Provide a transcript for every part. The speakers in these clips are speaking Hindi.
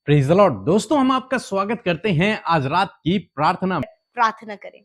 Praise the Lord. दोस्तों, हम आपका स्वागत करते हैं आज रात की प्रार्थना में। प्रार्थना करें।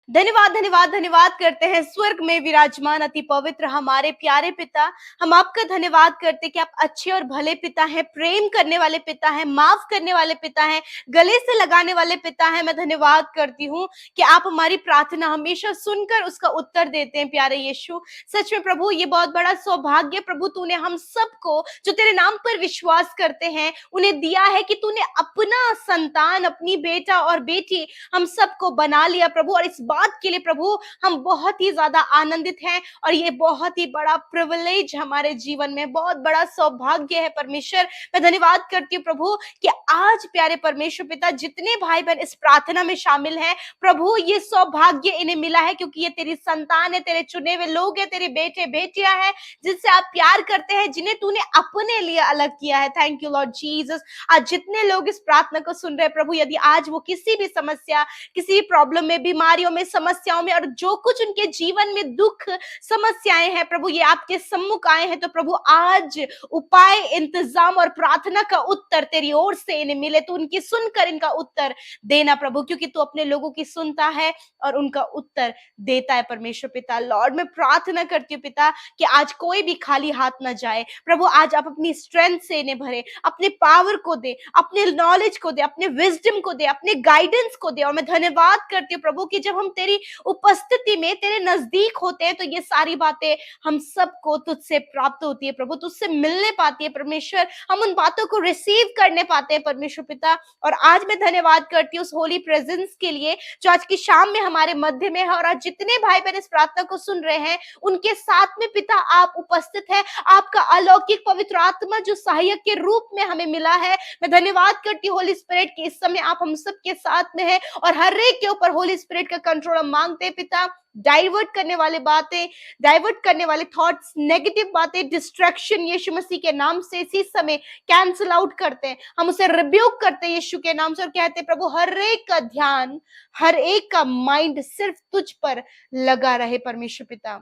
धन्यवाद धन्यवाद धन्यवाद करते हैं स्वर्ग में विराजमान अति पवित्र हमारे प्यारे पिता। हम आपका धन्यवाद करते हैं कि आप अच्छे और भले पिता हैं, प्रेम करने वाले पिता हैं, माफ करने वाले पिता हैं, गले से लगाने वाले पिता हैं। मैं धन्यवाद करती हूँ कि आप हमारी प्रार्थना हमेशा सुनकर उसका उत्तर देते हैं। प्यारे यीशु, सच में प्रभु ये बहुत बड़ा सौभाग्य प्रभु तूने हम सबको जो तेरे नाम पर विश्वास करते हैं उन्हें दिया है कि तूने अपना संतान, अपनी बेटा और बेटी हम सबको बना लिया प्रभु। और इस बात के लिए प्रभु हम बहुत ही ज्यादा आनंदित हैं और ये बहुत ही बड़ा प्रिविलेज हमारे जीवन में, बहुत बड़ा सौभाग्य है परमेश्वर। मैं धन्यवाद करती हूँ प्रभु कि आज प्यारे परमेश्वर पिता जितने भाई बहन इस प्रार्थना में शामिल हैं प्रभु, ये सौभाग्य इन्हें मिला है क्योंकि ये तेरी संतान है, तेरे चुने हुए लोग हैं, तेरे बेटे बेटियां हैं जिनसे आप प्यार करते हैं, जिन्हें तूने अपने लिए अलग किया है। Thank you Lord Jesus. आज जितने लोग इस प्रार्थना को सुन रहे हैं प्रभु, यदि आज वो किसी भी समस्या, किसी भी प्रॉब्लम में, बीमारियों में, समस्याओं में और जो कुछ उनके जीवन में दुख समस्याएं हैं प्रभु, ये आपके सम्मुख आए हैं, तो प्रभु आज उपाय, इंतजाम और प्रार्थना का उत्तर तेरी ओर से इन्हें मिले। तो उनकी सुनकर इनका उत्तर देना प्रभु, क्योंकि तू अपने लोगों की सुनता है और उनका उत्तर देता है परमेश्वर पिता। लॉर्ड, मैं प्रार्थना करती हूँ पिता कि आज कोई भी खाली हाथ ना जाए प्रभु। आज आप अपनी स्ट्रेंथ से इन्हें भरे, अपने पावर को दे, अपने नॉलेज को दे, अपने विजडम को दे, अपने गाइडेंस को दे। और मैं धन्यवाद करती हूँ प्रभु कि जब हम तेरी उपस्थिति में, तेरे नजदीक होते हैं, तो ये सारी बातें हम सबको तुझसे प्राप्त होती है प्रभु, तुझसे मिलने पाती है परमेश्वर। हम उन बातों को रिसीव करने पाते हैं परमेश्वर पिता। और आज मैं धन्यवाद करती हूँ उस होली प्रेजेंस के लिए जो आज की शाम में हमारे मध्य में है। और आज जितने भाई बहन इस प्रार्थना को सुन रहे हैं उनके साथ में पिता आप उपस्थित है। आपका अलौकिक पवित्र आत्मा जो सहायक के रूप में हमें मिला है, मैं धन्यवाद करती हूँ होली स्पिरिट कि इस समय आप हम सबके साथ में है और हर एक के ऊपर होली स्पिरिट का कंट्रोल हम मांगते हैं पिता। डाइवर्ट करने वाले बातें, डाइवर्ट करने वाले थॉट्स, नेगेटिव बातें, डिस्ट्रैक्शन यीशु मसीह के नाम से इसी समय कैंसिल आउट करते हैं। हम उसे रिब्यूक करते हैं यीशु के नाम से और कहते हैं प्रभु हर एक का ध्यान, हर एक का माइंड सिर्फ तुझ पर लगा रहे परमेश्वर पिता।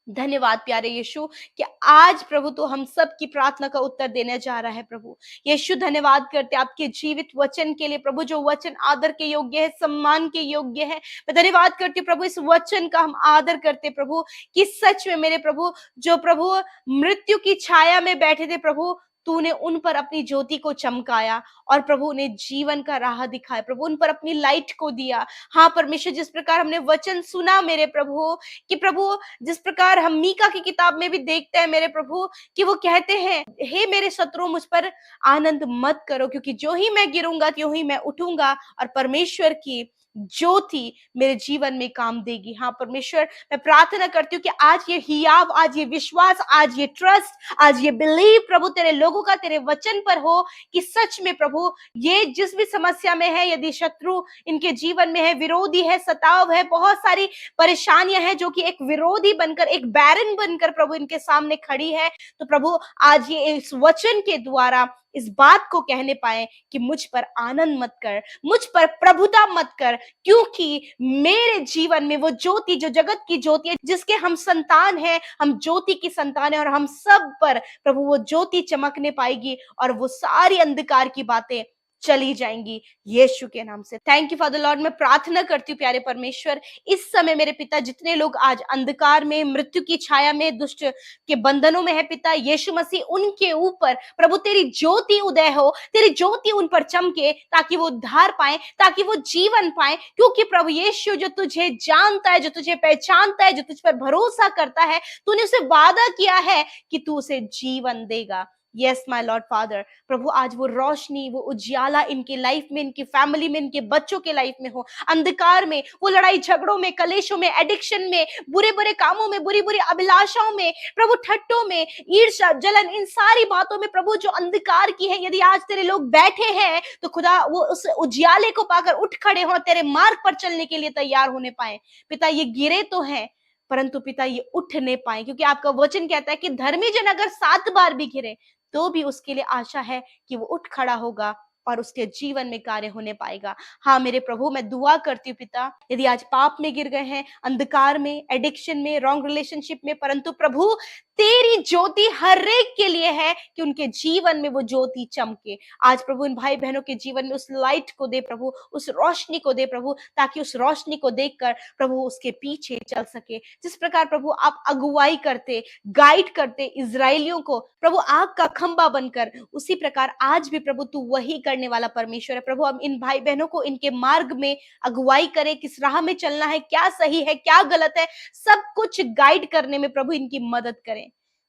धन्यवाद प्यारे यीशु कि आज प्रभु तो हम सब की प्रार्थना का उत्तर देने जा रहा है प्रभु यीशु। धन्यवाद करते आपके जीवित वचन के लिए प्रभु, जो वचन आदर के योग्य है, सम्मान के योग्य है। मैं धन्यवाद करती हूँ प्रभु इस वचन का हम आदर करते प्रभु कि सच में मेरे प्रभु जो प्रभु मृत्यु की छाया में बैठे थे प्रभु, तूने उन पर अपनी ज्योति को चमकाया और प्रभु उन्हें जीवन का राह दिखाया प्रभु, उन पर अपनी लाइट को दिया। हाँ परमेश्वर, जिस प्रकार हमने वचन सुना मेरे प्रभु कि प्रभु जिस प्रकार हम मीका की किताब में भी देखते हैं मेरे प्रभु कि वो कहते हैं हे मेरे शत्रु मुझ पर आनंद मत करो, क्योंकि जो ही मैं गिरूंगा त्यों ही मैं उठूंगा और परमेश्वर की ज्योति मेरे जीवन में काम देगी। हाँ परमेश्वर, मैं प्रार्थना करती हूँ कि आज ये हियाव, आज ये विश्वास, आज ये ट्रस्ट, आज ये बिलीव प्रभु तेरे लोगों का तेरे वचन पर हो कि सच में प्रभु ये जिस भी समस्या में है, यदि शत्रु इनके जीवन में है, विरोधी है, सताव है, बहुत सारी परेशानियां हैं जो कि एक विरोधी बनकर, एक बैरन बनकर प्रभु इनके सामने खड़ी है, तो प्रभु आज ये इस वचन के द्वारा इस बात को कहने पाए कि मुझ पर आनंद मत कर, मुझ पर प्रभुता मत कर, क्योंकि मेरे जीवन में वो ज्योति जो जगत की ज्योति है, जिसके हम संतान हैं, हम ज्योति की संतान है और हम सब पर प्रभु वो ज्योति चमकने पाएगी और वो सारी अंधकार की बातें चली जाएंगी यीशु के नाम से। Thank you father Lord. मैं प्रार्थना करती हूँ प्यारे परमेश्वर, इस समय मेरे पिता जितने लोग आज अंधकार में, मृत्यु की छाया में, दुष्ट के बंधनों में है पिता यीशु मसीह, उनके ऊपर प्रभु तेरी ज्योति उदय हो, तेरी ज्योति उन पर चमके ताकि वो उद्धार पाए, ताकि वो जीवन पाए। क्योंकि प्रभु यीशु जो तुझे जानता है, जो तुझे पहचानता है, जो तुझ पर भरोसा करता है, तूने उसे वादा किया है कि तू उसे जीवन देगा। यस माय लॉर्ड फादर, प्रभु आज वो रोशनी, वो उजियाला इनकी लाइफ में, इनकी फैमिली में, इनके बच्चों के लाइफ में हो। अंधकार में, वो लड़ाई झगड़ों में, कलेशों में, एडिक्शन में, बुरे बुरे कामों में, बुरी बुरी अभिलाषाओं में, प्रभु ठट्टों में, ईर्ष्या, जलन, इन सारी बातों में प्रभु जो अंधकार की है, यदि आज तेरे लोग बैठे हैं तो खुदा वो उस उजियाले को पाकर उठ खड़े हो, तेरे मार्ग पर चलने के लिए तैयार होने पाए। पिता ये गिरे तो हैं परंतु पिता ये उठ नहीं पाए, क्योंकि आपका वचन कहता है कि धर्मी जन अगर 7 बार भी गिरे तो भी उसके लिए आशा है कि वो उठ खड़ा होगा और उसके जीवन में कार्य होने पाएगा। हाँ मेरे प्रभु, मैं दुआ करती हूँ पिता, यदि आज पाप में गिर गए हैं, अंधकार में, एडिक्शन में, रॉन्ग रिलेशनशिप में, परंतु प्रभु तेरी ज्योति हर एक के लिए है कि उनके जीवन में वो ज्योति चमके। आज प्रभु इन भाई बहनों के जीवन में उस लाइट को दे प्रभु, उस रोशनी को दे प्रभु, ताकि उस रोशनी को देखकर प्रभु उसके पीछे चल सके। जिस प्रकार प्रभु आप अगुवाई करते, गाइड करते इजराइलियों को प्रभु आग का खंबा बनकर, उसी प्रकार आज भी प्रभु तू वही करने वाला परमेश्वर है। प्रभु हम इन भाई बहनों को इनके मार्ग में अगुवाई करे, किस राह में चलना है, क्या सही है, क्या गलत है, सब कुछ गाइड करने में प्रभु इनकी मदद करें।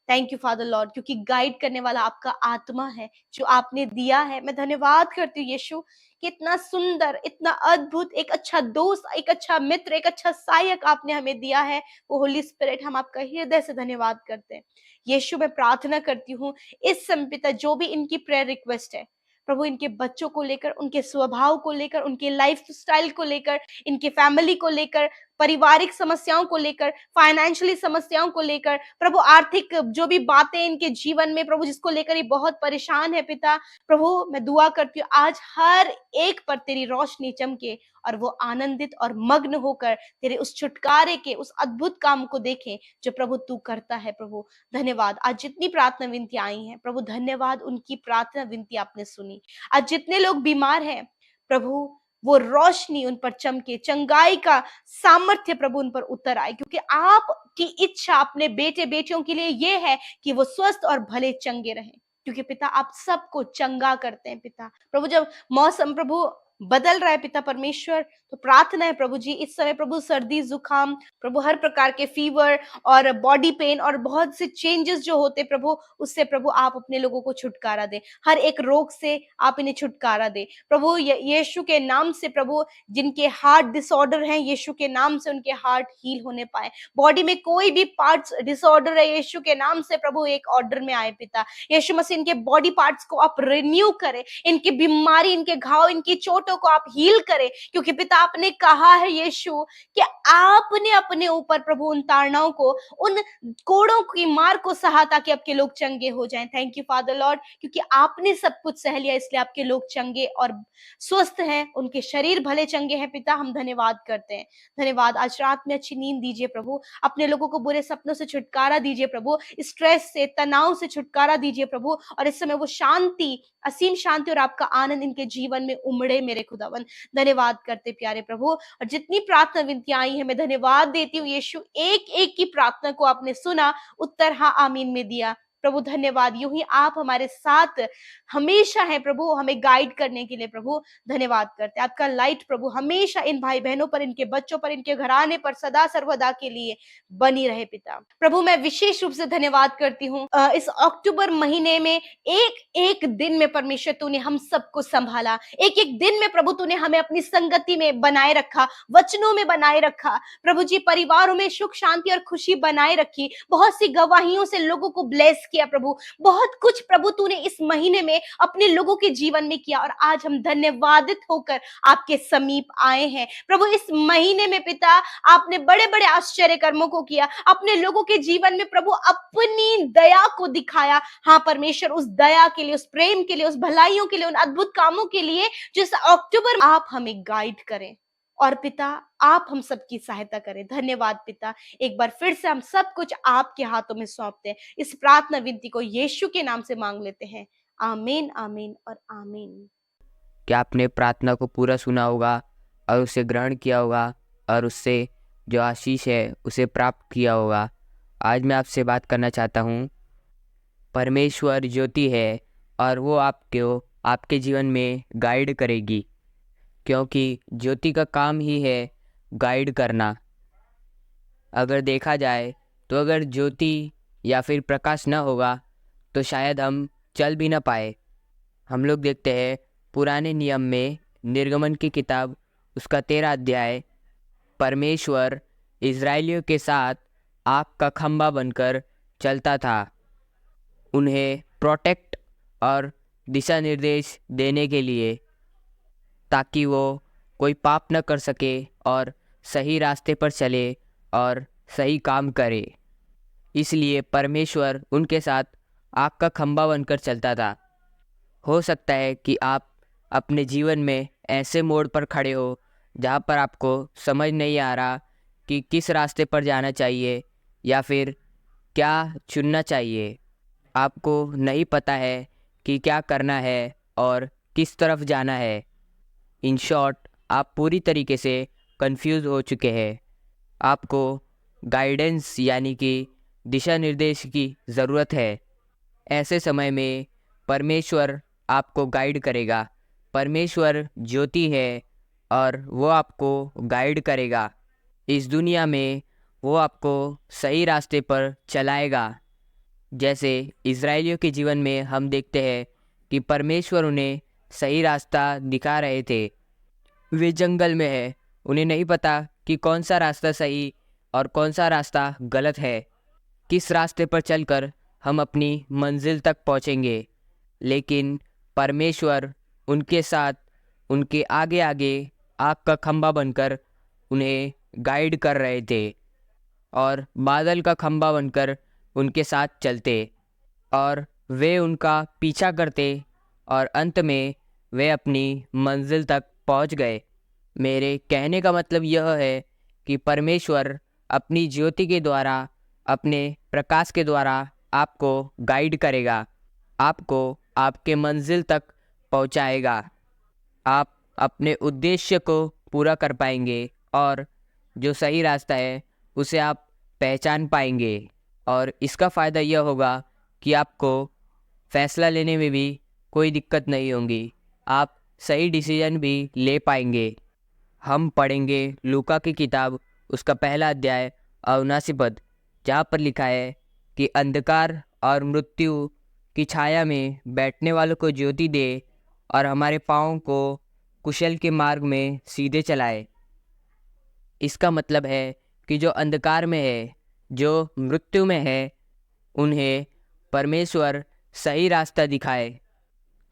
थैंक यू फादर लॉर्ड, क्योंकि गाइड करने वाला आपका आत्मा है जो आपने दिया है। मैं धन्यवाद करती हूँ यीशु कि इतना सुंदर, इतना अद्भुत, एक अच्छा दोस्त, एक अच्छा मित्र, एक अच्छा सहायक आपने हमें दिया है, वो होली स्पिरिट। हम आपका हृदय से धन्यवाद करते हैं। यीशु मैं प्रार्थना करती हूँ इस समय पिता, जो भी इनकी प्रेयर रिक्वेस्ट है प्रभु, इनके बच्चों को लेकर, उनके स्वभाव को लेकर, उनके लाइफ स्टाइल को लेकर, इनके फैमिली को लेकर, पारिवारिक समस्याओं को लेकर, फाइनेंशियली समस्याओं को लेकर, प्रभु आर्थिक जो भी बातें इनके जीवन में प्रभु जिसको लेकर ये बहुत परेशान है पिता, प्रभु मैं दुआ करती हूँ आज हर एक पर तेरी रोशनी चमके और वो आनंदित और मग्न होकर तेरे उस छुटकारे के उस अद्भुत काम को देखें जो प्रभु तू करता है। प्रभु धन्यवाद, आज जितनी प्रार्थना विनती आई हैं प्रभु धन्यवाद, उनकी प्रार्थना विनती आपने सुनी। आज जितने लोग बीमार हैं प्रभु, वो रोशनी उन पर चमके, चंगाई का सामर्थ्य प्रभु उन पर उतर आए, क्योंकि आपकी इच्छा अपने बेटे बेटियों के लिए ये है कि वो स्वस्थ और भले चंगे रहें, क्योंकि पिता आप सबको चंगा करते हैं पिता। प्रभु जब मौसम प्रभु बदल रहा है पिता परमेश्वर, तो प्रार्थना है प्रभु जी इस समय प्रभु सर्दी जुकाम, प्रभु हर प्रकार के फीवर और बॉडी पेन और बहुत से चेंजेस जो होते प्रभु, उससे प्रभु आप अपने लोगों को छुटकारा दे, हर एक रोग से आप इन्हें छुटकारा दे प्रभु यीशु के नाम से। प्रभु जिनके हार्ट डिसऑर्डर हैं, यीशु के नाम से उनके हार्ट हील होने पाए। बॉडी में कोई भी पार्ट्स डिसऑर्डर है, यीशु के नाम से प्रभु एक ऑर्डर में आए पिता। यीशु मसीह इनके बॉडी पार्ट्स को आप रिन्यू करें, इनकी बीमारी, इनके घाव, इनकी चोटों को आप हील करें, क्योंकि पिता आपने कहा है यीशु कि आपने अपने ऊपर प्रभु उन ताड़नाओं को, उन कोड़ों की मार को सहा ताकि आपके लोग चंगे हो जाएं। थैंक यू फादर लॉर्ड, क्योंकि आपने सब कुछ सह लिया इसलिए आपके लोग चंगे और स्वस्थ हैं, उनके शरीर भले चंगे हैं पिता। हम धन्यवाद करते हैं, धन्यवाद। आज रात में अच्छी नींद दीजिए प्रभु, अपने लोगों को बुरे सपनों से छुटकारा दीजिए प्रभु, स्ट्रेस से, तनाव से छुटकारा दीजिए प्रभु, और इस समय वो शांति, असीम शांति और आपका आनंद इनके जीवन में उमड़े मेरे खुदावन। धन्यवाद करते प्यारे प्रभु, और जितनी प्रार्थना विनतियां आई है मैं धन्यवाद देती हूँ यीशु, एक एक की प्रार्थना को आपने सुना, उत्तर हाँ आमीन में दिया प्रभु। धन्यवाद, यूं ही आप हमारे साथ हमेशा हैं प्रभु, हमें गाइड करने के लिए प्रभु धन्यवाद करते हैं। आपका लाइट प्रभु हमेशा इन भाई बहनों पर, इनके बच्चों पर, इनके घराने पर सदा सर्वदा के लिए बनी रहे पिता। प्रभु मैं विशेष रूप से धन्यवाद करती हूँ इस अक्टूबर महीने में एक एक दिन में परमेश्वर तूने हम सबको संभाला, एक एक दिन में प्रभु तूने हमें अपनी संगति में बनाए रखा, वचनों में बनाए रखा प्रभु जी, परिवारों में सुख शांति और खुशी बनाए रखी, बहुत सी गवाहियों से लोगों को ब्लेस किया प्रभु, बहुत कुछ प्रभु तूने इस महीने में अपने लोगों के जीवन में किया, और आज हम धन्यवादित होकर आपके समीप आए हैं प्रभु। इस महीने में पिता आपने बड़े बड़े आश्चर्य कर्मों को किया, अपने लोगों के जीवन में प्रभु अपनी दया को दिखाया। हाँ परमेश्वर, उस दया के लिए, उस प्रेम के लिए, उस भलाइयों के लिए, उन अद्भुत कामों के लिए जिस अक्टूबर आप हमें गाइड करें, और पिता आप हम सबकी सहायता करें। धन्यवाद पिता, एक बार फिर से हम सब कुछ आपके हाथों में सौंपते हैं। इस प्रार्थना विनती को यीशु के नाम से मांग लेते हैं, आमीन आमीन और आमीन। क्या आपने प्रार्थना को पूरा सुना होगा और उसे ग्रहण किया होगा और उससे जो आशीष है उसे प्राप्त किया होगा? आज मैं आपसे बात करना चाहता हूँ। परमेश्वर ज्योति है और वो आपके जीवन में गाइड करेगी, क्योंकि ज्योति का काम ही है गाइड करना। अगर देखा जाए तो अगर ज्योति या फिर प्रकाश ना होगा तो शायद हम चल भी ना पाए। हम लोग देखते हैं पुराने नियम में निर्गमन की किताब उसका 13 अध्याय, परमेश्वर इज़राइलियों के साथ आग का खंभा बनकर चलता था, उन्हें प्रोटेक्ट और दिशा निर्देश देने के लिए, ताकि वो कोई पाप न कर सके और सही रास्ते पर चले और सही काम करे। इसलिए परमेश्वर उनके साथ आग का खंभा बनकर चलता था। हो सकता है कि आप अपने जीवन में ऐसे मोड़ पर खड़े हो जहाँ पर आपको समझ नहीं आ रहा कि किस रास्ते पर जाना चाहिए या फिर क्या चुनना चाहिए। आपको नहीं पता है कि क्या करना है और किस तरफ जाना है। इन शॉर्ट, आप पूरी तरीके से कंफ्यूज हो चुके हैं। आपको गाइडेंस यानी कि दिशा निर्देश की ज़रूरत है। ऐसे समय में परमेश्वर आपको गाइड करेगा। परमेश्वर ज्योति है और वो आपको गाइड करेगा। इस दुनिया में वो आपको सही रास्ते पर चलाएगा। जैसे इज़राइलियों के जीवन में हम देखते हैं कि परमेश्वर उन्हें सही रास्ता दिखा रहे थे। वे जंगल में है, उन्हें नहीं पता कि कौन सा रास्ता सही और कौन सा रास्ता गलत है, किस रास्ते पर चलकर हम अपनी मंजिल तक पहुंचेंगे। लेकिन परमेश्वर उनके साथ, उनके आगे आगे आग का खंभा बनकर उन्हें गाइड कर रहे थे और बादल का खंभा बनकर उनके साथ चलते और वे उनका पीछा करते और अंत में वे अपनी मंजिल तक पहुंच गए। मेरे कहने का मतलब यह है कि परमेश्वर अपनी ज्योति के द्वारा, अपने प्रकाश के द्वारा आपको गाइड करेगा, आपको आपके मंजिल तक पहुंचाएगा। आप अपने उद्देश्य को पूरा कर पाएंगे और जो सही रास्ता है उसे आप पहचान पाएंगे। और इसका फ़ायदा यह होगा कि आपको फैसला लेने में भी कोई दिक्कत नहीं होगी, आप सही डिसीजन भी ले पाएंगे। हम पढ़ेंगे लूका की किताब, उसका पहला अध्याय और 79 पद, जहाँ पर लिखा है कि अंधकार और मृत्यु की छाया में बैठने वालों को ज्योति दे और हमारे पाँव को कुशल के मार्ग में सीधे चलाए। इसका मतलब है कि जो अंधकार में है, जो मृत्यु में है, उन्हें परमेश्वर सही रास्ता दिखाए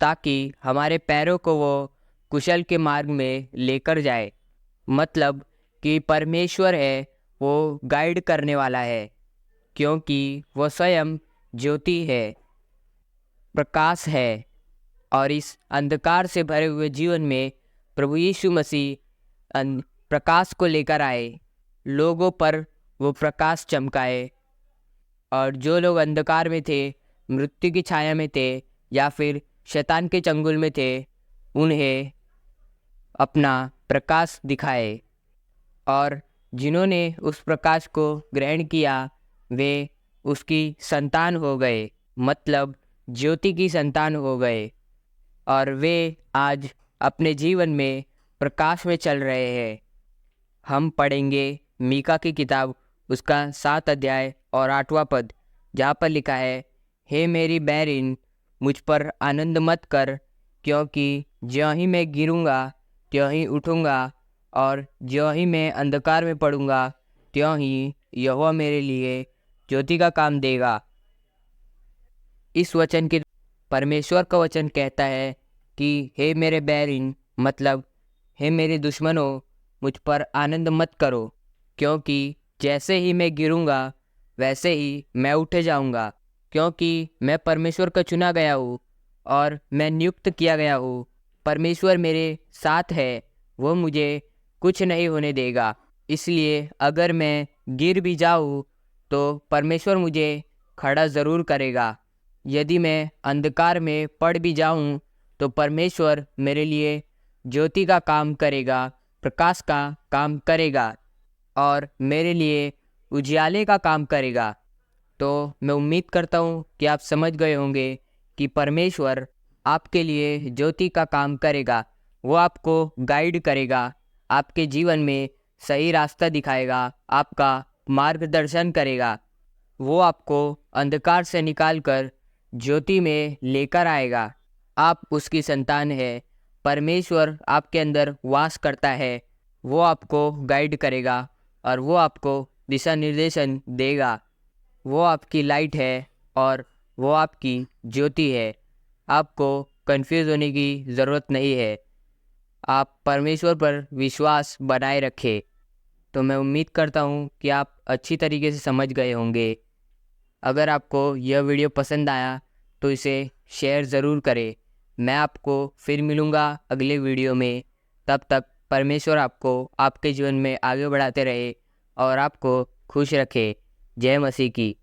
ताकि हमारे पैरों को वो कुशल के मार्ग में लेकर जाए। मतलब कि परमेश्वर है वो गाइड करने वाला है, क्योंकि वो स्वयं ज्योति है, प्रकाश है। और इस अंधकार से भरे हुए जीवन में प्रभु यीशु मसीह प्रकाश को लेकर आए, लोगों पर वो प्रकाश चमकाए। और जो लोग अंधकार में थे, मृत्यु की छाया में थे या फिर शैतान के चंगुल में थे, उन्हें अपना प्रकाश दिखाए। और जिन्होंने उस प्रकाश को ग्रहण किया वे उसकी संतान हो गए, मतलब ज्योति की संतान हो गए। और वे आज अपने जीवन में प्रकाश में चल रहे हैं। हम पढ़ेंगे मीका की किताब, उसका 7 अध्याय और 8वां पद, जहाँ पर लिखा है, हे मेरी बैरिन, मुझ पर आनंद मत कर, क्योंकि ज्यों ही मैं गिरूँगा त्यों ही उठूँगा, और ज्यों ही मैं अंधकार में पड़ूँगा त्यों ही यहोवा मेरे लिए ज्योति का काम देगा। इस वचन के परमेश्वर का वचन कहता है कि हे मेरे बैरिन, मतलब हे मेरे दुश्मनों, मुझ पर आनंद मत करो, क्योंकि जैसे ही मैं गिरूँगा वैसे ही मैं उठे जाऊँगा, क्योंकि मैं परमेश्वर का चुना गया हूँ और मैं नियुक्त किया गया हूँ। परमेश्वर मेरे साथ है, वो मुझे कुछ नहीं होने देगा। इसलिए अगर मैं गिर भी जाऊँ तो परमेश्वर मुझे खड़ा ज़रूर करेगा। यदि मैं अंधकार में पड़ भी जाऊँ तो परमेश्वर मेरे लिए ज्योति का काम करेगा, प्रकाश का काम करेगा और मेरे लिए उजियाले का काम करेगा। तो मैं उम्मीद करता हूँ कि आप समझ गए होंगे कि परमेश्वर आपके लिए ज्योति का काम करेगा। वो आपको गाइड करेगा, आपके जीवन में सही रास्ता दिखाएगा, आपका मार्गदर्शन करेगा। वो आपको अंधकार से निकालकर ज्योति में लेकर आएगा। आप उसकी संतान है, परमेश्वर आपके अंदर वास करता है। वो आपको गाइड करेगा और वो आपको दिशा निर्देशन देगा। वो आपकी लाइट है और वो आपकी ज्योति है। आपको कंफ्यूज होने की ज़रूरत नहीं है। आप परमेश्वर पर विश्वास बनाए रखें। तो मैं उम्मीद करता हूँ कि आप अच्छी तरीके से समझ गए होंगे। अगर आपको यह वीडियो पसंद आया तो इसे शेयर ज़रूर करें। मैं आपको फिर मिलूँगा अगले वीडियो में। तब तक परमेश्वर आपको आपके जीवन में आगे बढ़ाते रहे और आपको खुश रखे। जय मसीह की।